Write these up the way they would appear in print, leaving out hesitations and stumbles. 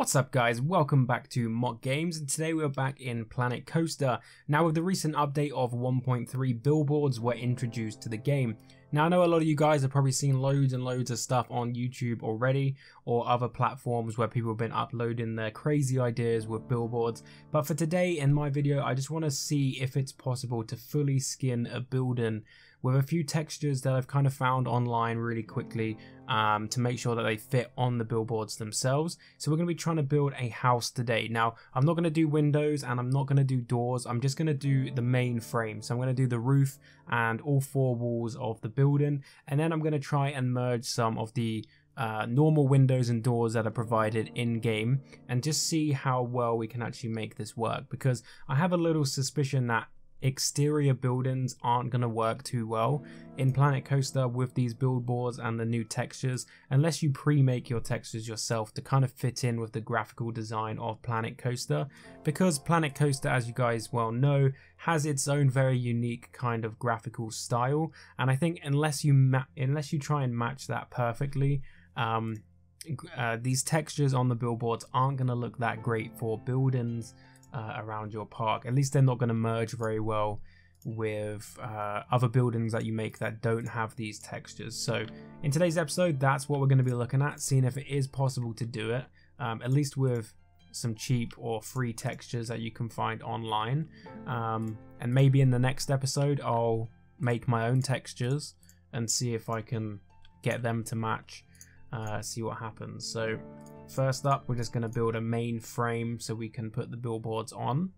What's up guys, welcome back to Mock Games, and today we're back in Planet Coaster. Now with the recent update of 1.3, billboards were introduced to the game. Now I know a lot of you guys have probably seen loads and loads of stuff on YouTube already, or other platforms where people have been uploading their crazy ideas with billboards, but for today in my video I just want to see if it's possible to fully skin a building with a few textures that I've kind of found online really quickly to make sure that they fit on the billboards themselves. So we're going to be trying to build a house today. Now I'm not going to do windows and I'm not going to do doors, I'm just going to do the main frame. So I'm going to do the roof and all four walls of the building, and then I'm going to try and merge some of the normal windows and doors that are provided in game and just see how well we can actually make this work, because I have a little suspicion that exterior buildings aren't going to work too well in Planet Coaster with these billboards and the new textures, unless you pre-make your textures yourself to kind of fit in with the graphical design of Planet Coaster, because Planet Coaster, as you guys well know, has its own very unique kind of graphical style, and I think unless you try and match that perfectly, these textures on the billboards aren't going to look that great for buildings around your park. At least they're not going to merge very well with other buildings that you make that don't have these textures. So in today's episode, that's what we're going to be looking at, seeing if it is possible to do it, at least with some cheap or free textures that you can find online. And maybe in the next episode I'll make my own textures and see if I can get them to match, see what happens. So first up, we're just going to build a main frame so we can put the billboards on,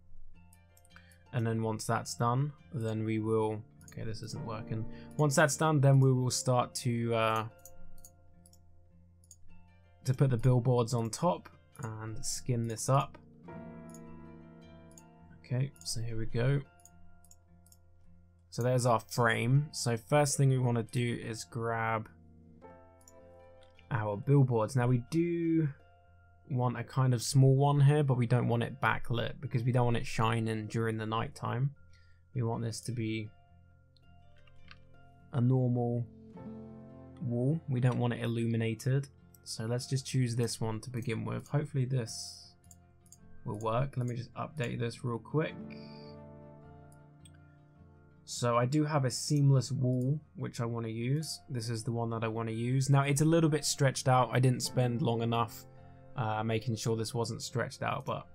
and then once that's done, then we will, okay, this isn't working. Once that's done, then we will start to put the billboards on top and skin this up. Okay, so here we go. So there's our frame. So first thing we want to do is grab our billboards. Now we do want a kind of small one here, but we don't want it backlit because we don't want it shining during the night time. We want this to be a normal wall. We don't want it illuminated. So let's just choose this one to begin with. Hopefully this will work. Let me just update this real quick. So I do have a seamless wall which I want to use. This is the one that I want to use. Now it's a little bit stretched out. I didn't spend long enough making sure this wasn't stretched out, but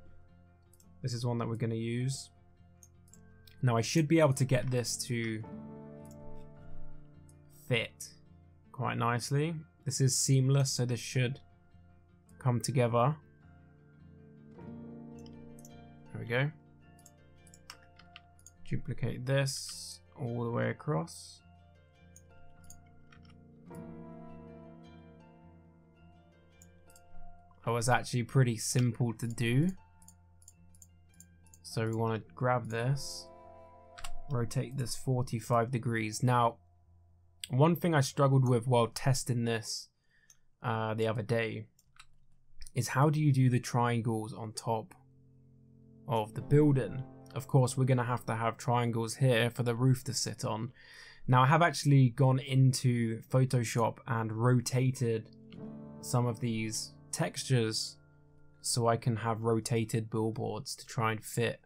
this is one that we're going to use. Now I should be able to get this to fit quite nicely. This is seamless, so this should come together. There we go. Duplicate this all the way across. That was actually pretty simple to do. So we want to grab this, rotate this 45 degrees. Now, one thing I struggled with while testing this the other day is how do you do the triangles on top of the building? Of course, we're going to have triangles here for the roof to sit on. Now, I have actually gone into Photoshop and rotated some of these textures so I can have rotated billboards to try and fit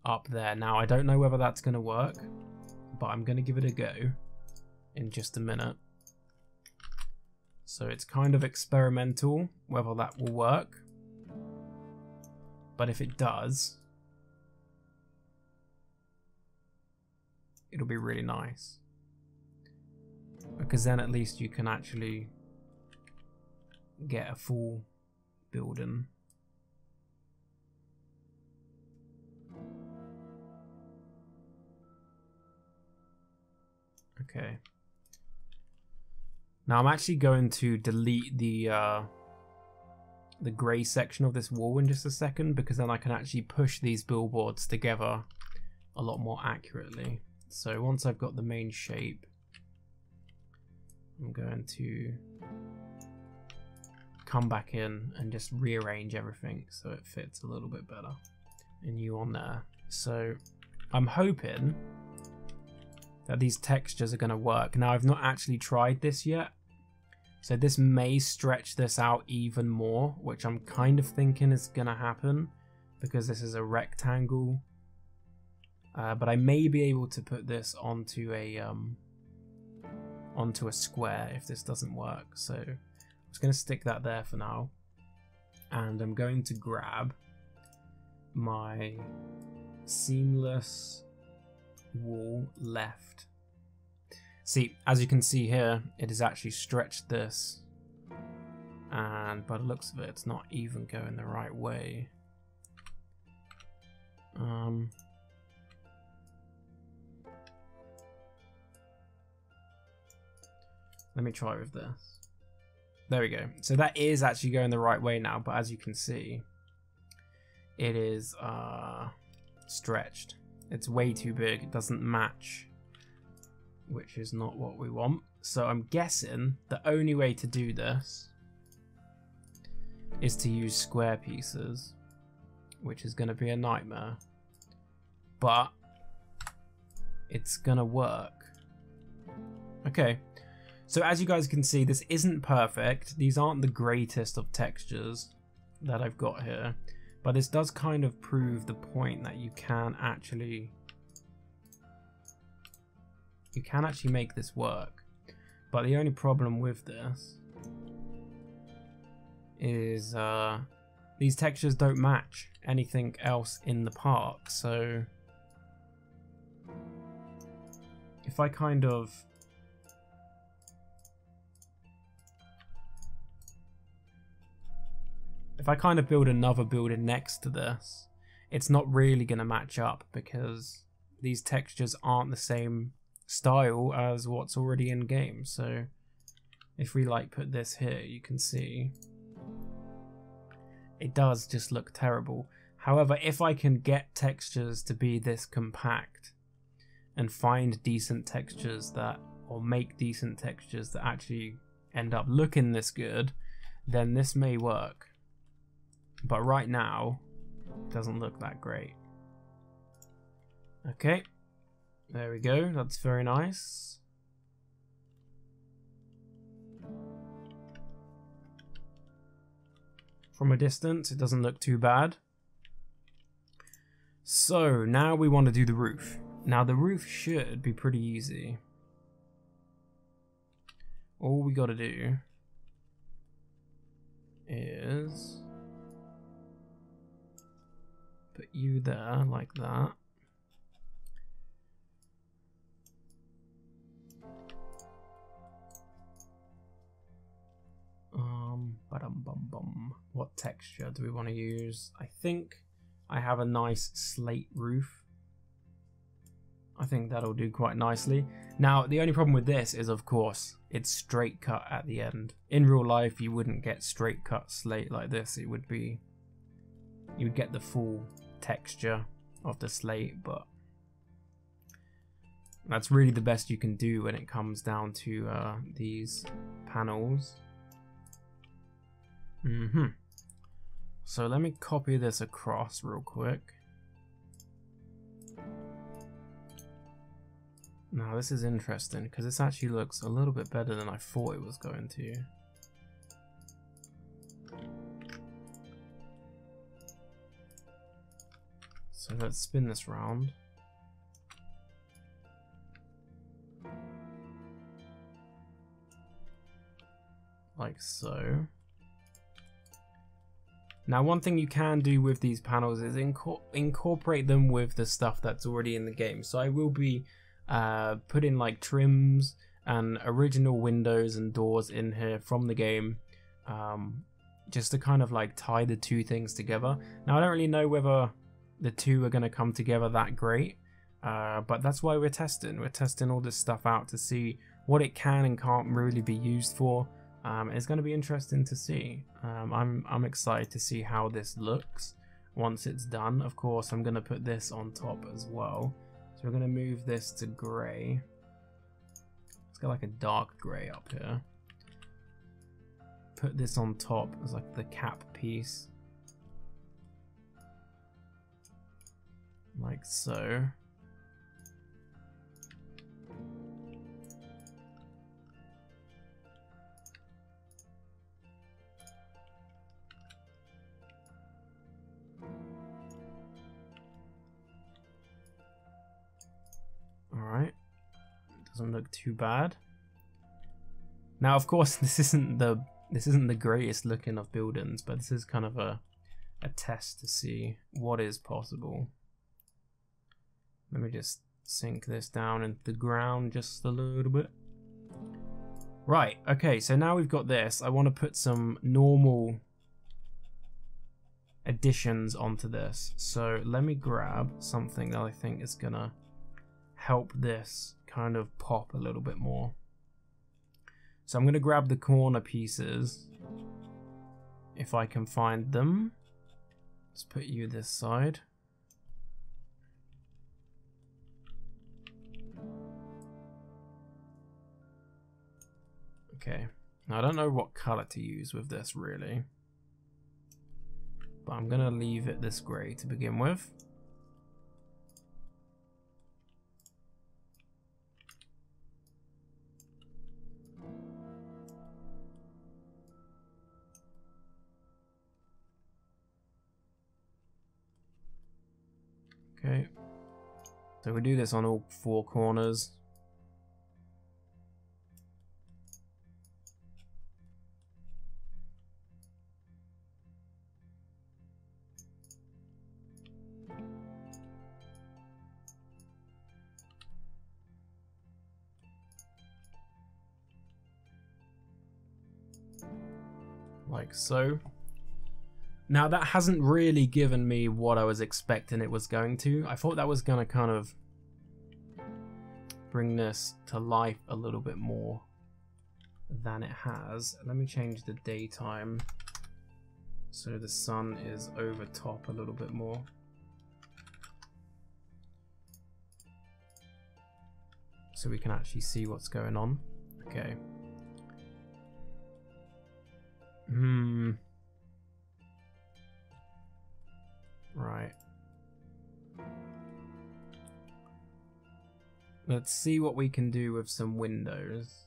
up there. Now, I don't know whether that's going to work, but I'm going to give it a go in just a minute. So it's kind of experimental whether that will work, but if it does, it'll be really nice, because then at least you can actually get a full building. Okay. Now I'm actually going to delete the grey section of this wall in just a second, because then I can actually push these billboards together a lot more accurately. So once I've got the main shape, I'm going to come back in and just rearrange everything so it fits a little bit better. And you on there. So I'm hoping that these textures are going to work. Now I've not actually tried this yet, So this may stretch this out even more, which I'm kind of thinking is going to happen because this is a rectangle. But I may be able to put this onto a square if this doesn't work. So I'm just going to stick that there for now. And I'm going to grab my seamless wall left. See, as you can see here, it has actually stretched this, and by the looks of it, it's not even going the right way. Let me try with this. There we go. So that is actually going the right way now, but as you can see, it is stretched. It's way too big. It doesn't match, which is not what we want. So I'm guessing the only way to do this is to use square pieces, which is going to be a nightmare, but it's going to work. Okay, so as you guys can see, this isn't perfect. These aren't the greatest of textures that I've got here, but this does kind of prove the point that you can actually make this work. But the only problem with this is these textures don't match anything else in the park. So if I kind of build another building next to this, it's not really going to match up because these textures aren't the same style as what's already in game. So if we like put this here, you can see it does just look terrible. However, if I can get textures to be this compact and find decent textures that, or make decent textures that actually end up looking this good, then this may work. But right now, it doesn't look that great. Okay, there we go. That's very nice. From a distance, it doesn't look too bad. So now we want to do the roof. Now the roof should be pretty easy. All we got to do is put you there like that. What texture do we want to use? I think I have a nice slate roof. I think that'll do quite nicely. Now, the only problem with this is, of course, it's straight cut at the end. In real life, you wouldn't get straight cut slate like this. It would be, you would get the full texture of the slate, but that's really the best you can do when it comes down to these panels. So let me copy this across real quick. Now this is interesting because this actually looks a little bit better than I thought it was going to. So let's spin this round. Like so. Now one thing you can do with these panels is incorporate them with the stuff that's already in the game. So I will be putting like trims and original windows and doors in here from the game, just to kind of like tie the two things together. Now I don't really know whether the two are going to come together that great, but that's why we're testing. We're testing all this stuff out to see what it can and can't really be used for. It's going to be interesting to see. I'm excited to see how this looks once it's done. Of course, I'm going to put this on top as well. So we're going to move this to grey. Let's go like a dark grey up here. Put this on top as like the cap piece. Like so. Doesn't look too bad. Now, of course, this isn't the greatest looking of buildings, but this is kind of a test to see what is possible. Let me just sink this down into the ground just a little bit. Right, okay, so now we've got this. I want to put some normal additions onto this. So let me grab something that I think is gonna help this kind of pop a little bit more. So I'm gonna grab the corner pieces if I can find them. Let's put you this side. Okay, now I don't know what color to use with this really, but I'm gonna leave it this grey to begin with. Okay, so we do this on all 4 corners. Like so. Now that hasn't really given me what I was expecting it was going to. I thought that was going to kind of bring this to life a little bit more than it has. Let me change the daytime so the sun is over top a little bit more. So we can actually see what's going on. Okay. Right. Let's see what we can do with some windows.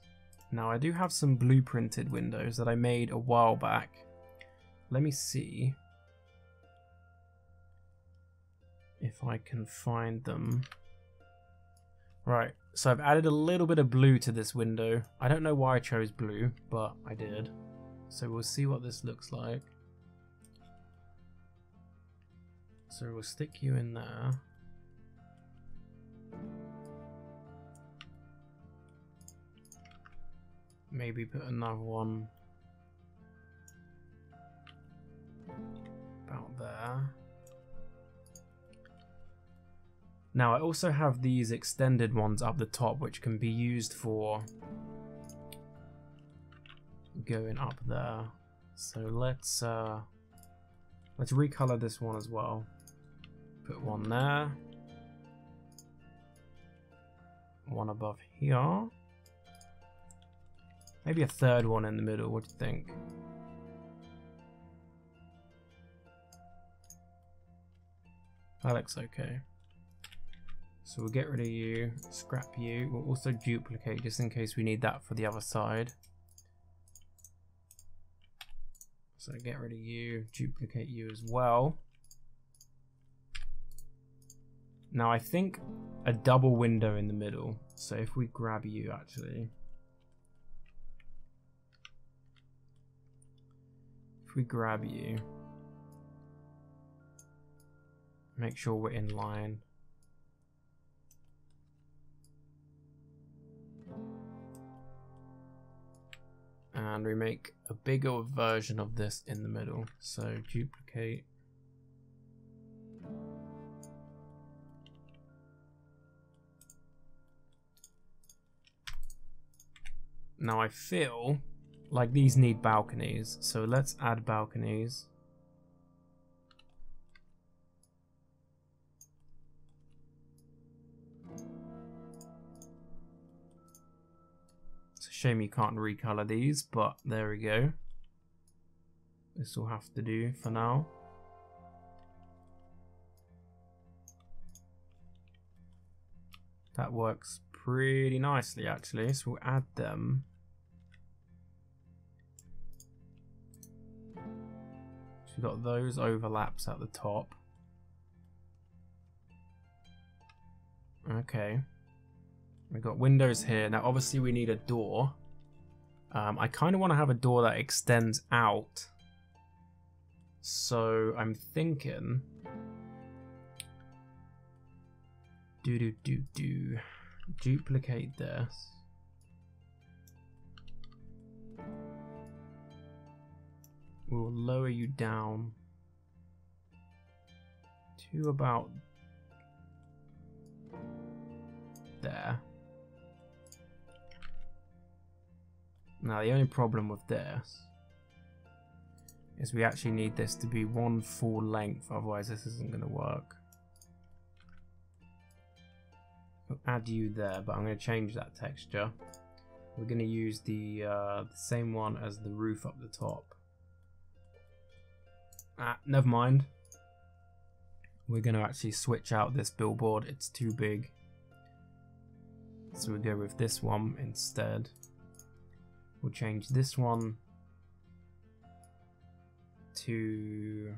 Now I do have some blueprinted windows that I made a while back. Let me see if I can find them. Right, so I've added a little bit of blue to this window. I don't know why I chose blue, but I did. So we'll see what this looks like. So we'll stick you in there. Maybe put another one about there. Now I also have these extended ones up the top which can be used for going up there. So let's recolor this one as well. Put one there. One above here. Maybe a third one in the middle, what do you think? That looks okay. So we'll get rid of you, scrap you. We'll also duplicate just in case we need that for the other side. So get rid of you, duplicate you as well. Now I think a double window in the middle. So if we grab you actually. If we grab you. Make sure we're in line. And we make a bigger version of this in the middle. So duplicate. Now I feel like these need balconies. So let's add balconies. Shame you can't recolor these, but there we go. This will have to do for now. That works pretty nicely actually, so we'll add them. So we've got those overlaps at the top. Okay. We've got windows here. Now, obviously, we need a door. I kind of want to have a door that extends out. So I'm thinking... Duplicate this. We'll lower you down to about there. Now the only problem with this is we actually need this to be one full length, otherwise this isn't going to work. We'll add you there, but I'm going to change that texture. We're going to use the same one as the roof up the top. Never mind. We're going to actually switch out this billboard. It's too big. So we'll go with this one instead. We'll change this one to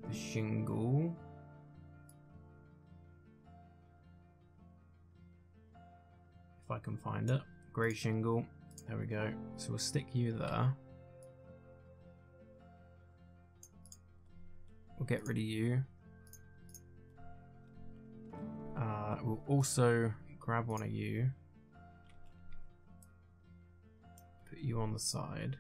the shingle. If I can find it. Grey shingle. There we go. So we'll stick you there. We'll get rid of you. We'll also grab one of you. Put you on the side.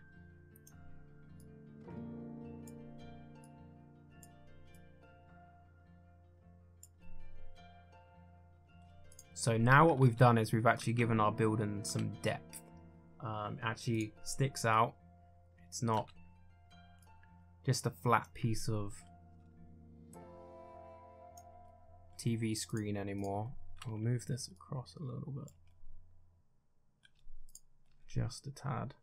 So now what we've done is we've actually given our building some depth. Actually sticks out. It's not just a flat piece of TV screen anymore. We'll move this across a little bit. Just a tad.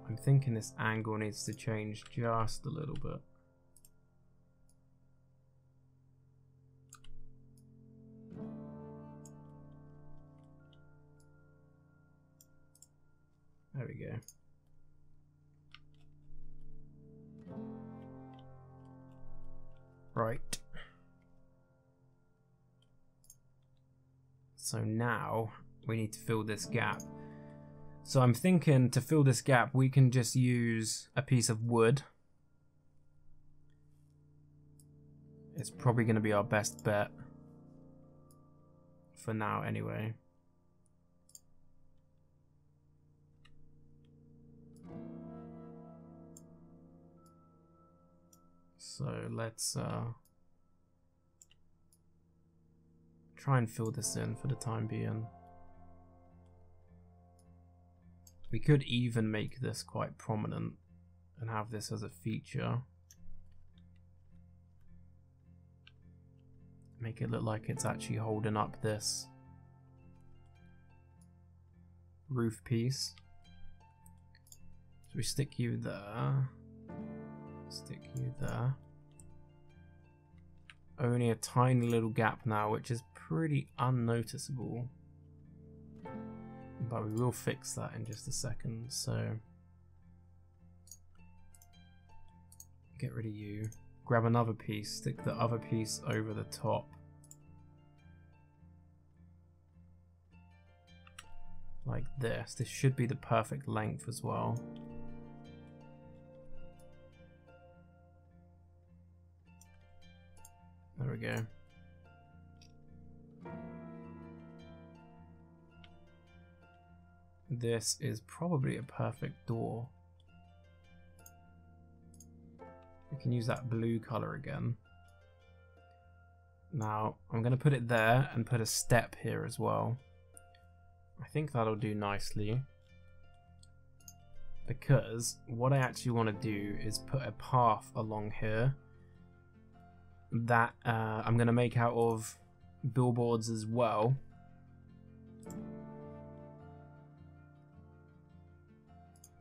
I'm thinking this angle needs to change just a little bit. There we go. Right. So now we need to fill this gap. So I'm thinking to fill this gap, we can just use a piece of wood. It's probably going to be our best bet. For now, anyway. So let's try and fill this in for the time being. We could even make this quite prominent and have this as a feature. Make it look like it's actually holding up this roof piece. So we stick you there. Stick you there. Only a tiny little gap now, which is pretty unnoticeable. But we will fix that in just a second, so get rid of you. Grab another piece, stick the other piece over the top. Like this. This should be the perfect length as well. There we go. This is probably a perfect door. We can use that blue color again. Now, I'm going to put it there and put a step here as well. I think that'll do nicely. Because what I actually want to do is put a path along here that I'm going to make out of billboards as well.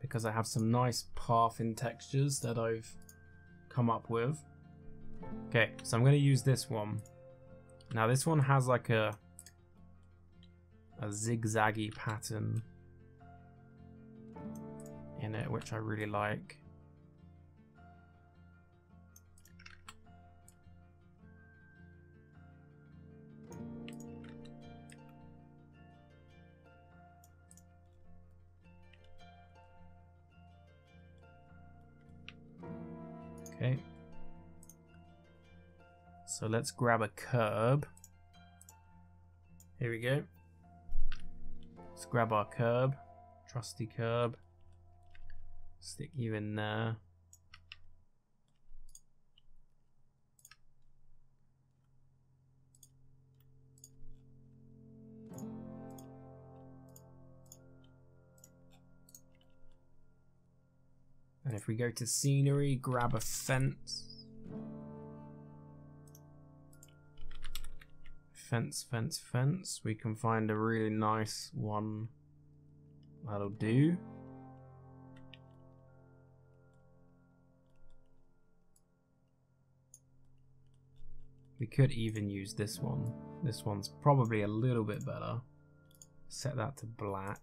Because I have some nice pathing textures that I've come up with. Okay, so I'm going to use this one. Now this one has like a zigzaggy pattern in it, which I really like. Okay. So let's grab a curb. Here we go. Let's grab our curb. Trusty curb. Stick you in there. And if we go to scenery, grab a fence. Fence. We can find a really nice one. That'll do. We could even use this one. This one's probably a little bit better. Set that to black.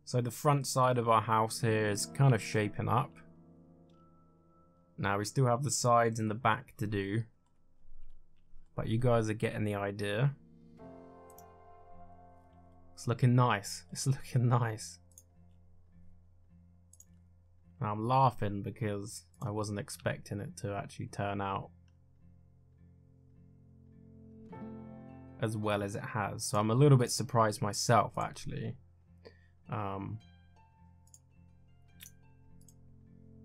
So the front side of our house here is kind of shaping up. Now we still have the sides and the back to do, but you guys are getting the idea. It's looking nice. It's looking nice. Now I'm laughing because I wasn't expecting it to actually turn out as well as it has. So I'm a little bit surprised myself, actually.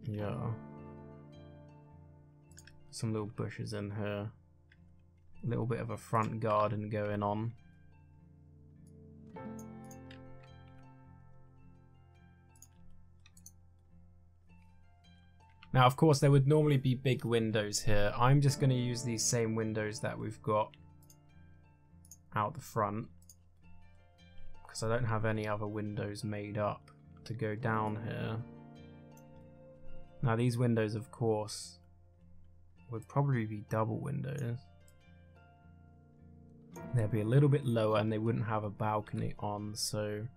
Yeah. Some little bushes in here. A little bit of a front garden going on. Now, of course, there would normally be big windows here. I'm just going to use these same windows that we've got out the front, because I don't have any other windows made up to go down here. Now, these windows, of course, would probably be double windows. They'd be a little bit lower and they wouldn't have a balcony on, so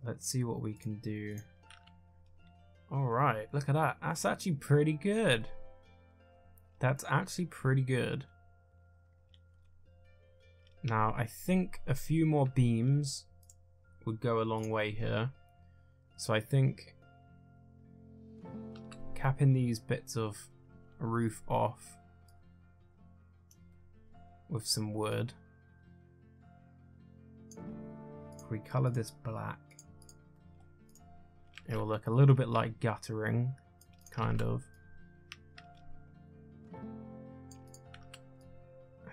let's see what we can do. Alright, look at that. That's actually pretty good. That's actually pretty good. Now, I think a few more beams would go a long way here. So I think capping these bits of roof off with some wood. If we colour this black, it will look a little bit like guttering, kind of. I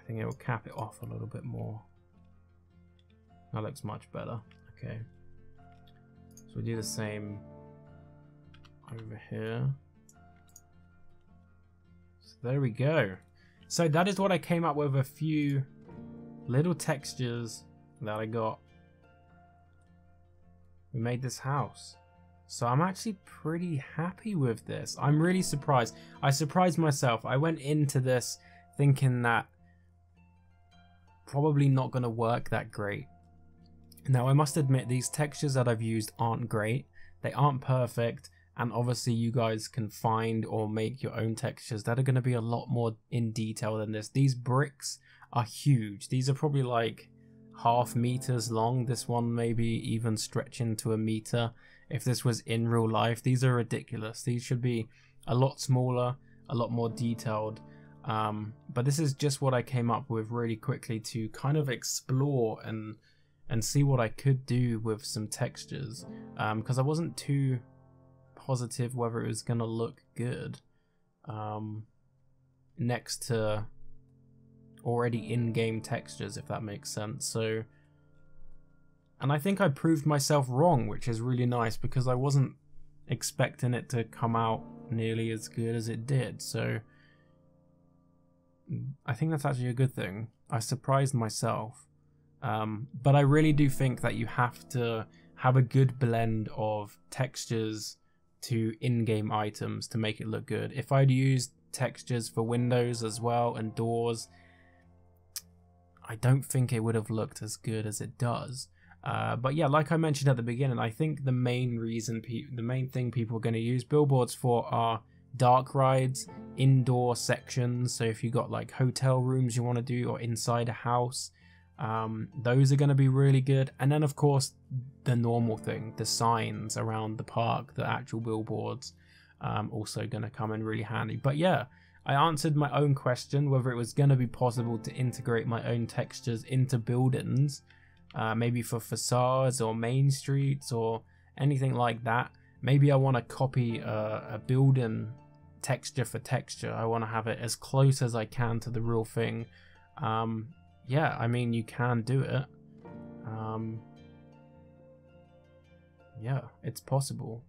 think it will cap it off a little bit more. That looks much better. Okay. So we do the same over here. So there we go. So that is what I came up with, a few little textures that I got. We made this house. So I'm actually pretty happy with this. I'm really surprised. I surprised myself. I went into this thinking that probably not going to work that great. Now, I must admit, these textures that I've used aren't great. They aren't perfect. And obviously you guys can find or make your own textures that are going to be a lot more in detail than this. These bricks are huge. These are probably like ½ meters long. This one maybe even stretching to 1 meter. If this was in real life, these are ridiculous. These should be a lot smaller, a lot more detailed. But this is just what I came up with really quickly to kind of explore and see what I could do with some textures. Because I wasn't too positive whether it was going to look good next to already in-game textures, if that makes sense. So, and I think I proved myself wrong, which is really nice, because I wasn't expecting it to come out nearly as good as it did. So I think that's actually a good thing. I surprised myself. But I really do think that you have to have a good blend of textures to in-game items to make it look good. If I'd used textures for windows as well and doors, I don't think it would have looked as good as it does. But yeah, like I mentioned at the beginning, I think the main reason, the main thing people are going to use billboards for are dark rides, indoor sections. So if you got like hotel rooms you want to do, or inside a house, those are going to be really good. And then of course the normal thing, the signs around the park, the actual billboards, also going to come in really handy. But yeah, I answered my own question whether it was going to be possible to integrate my own textures into buildings, maybe for facades or main streets or anything like that. Maybe I want to copy a building texture for texture. I want to have it as close as I can to the real thing. Yeah, I mean, you can do it. Yeah, it's possible.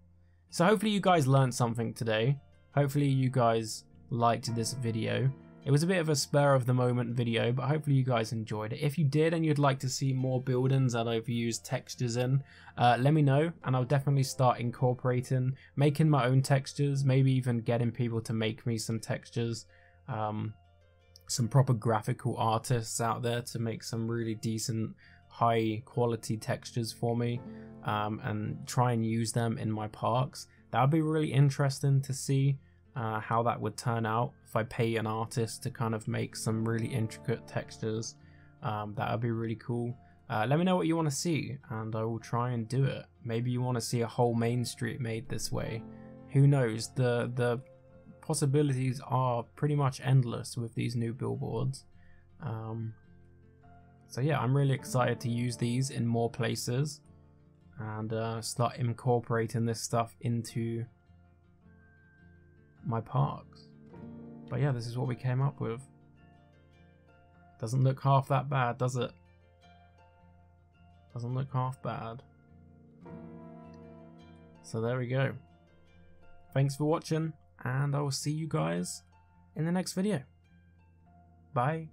So hopefully you guys learned something today. Hopefully you guys liked this video. It was a bit of a spur of the moment video, but hopefully you guys enjoyed it. If you did and you'd like to see more buildings that I've used textures in, let me know, and I'll definitely start incorporating, making my own textures, maybe even getting people to make me some textures. Some proper graphical artists out there to make some really decent high quality textures for me, and try and use them in my parks. That would be really interesting to see how that would turn out if I pay an artist to kind of make some really intricate textures. That would be really cool. Let me know what you want to see and I will try and do it. Maybe you want to see a whole main street made this way. Who knows? The possibilities are pretty much endless with these new billboards. So yeah, I'm really excited to use these in more places and start incorporating this stuff into my parks. But yeah, this is what we came up with. Doesn't look half that bad, does it? Doesn't look half bad. So there we go. Thanks for watching, and I will see you guys in the next video. Bye.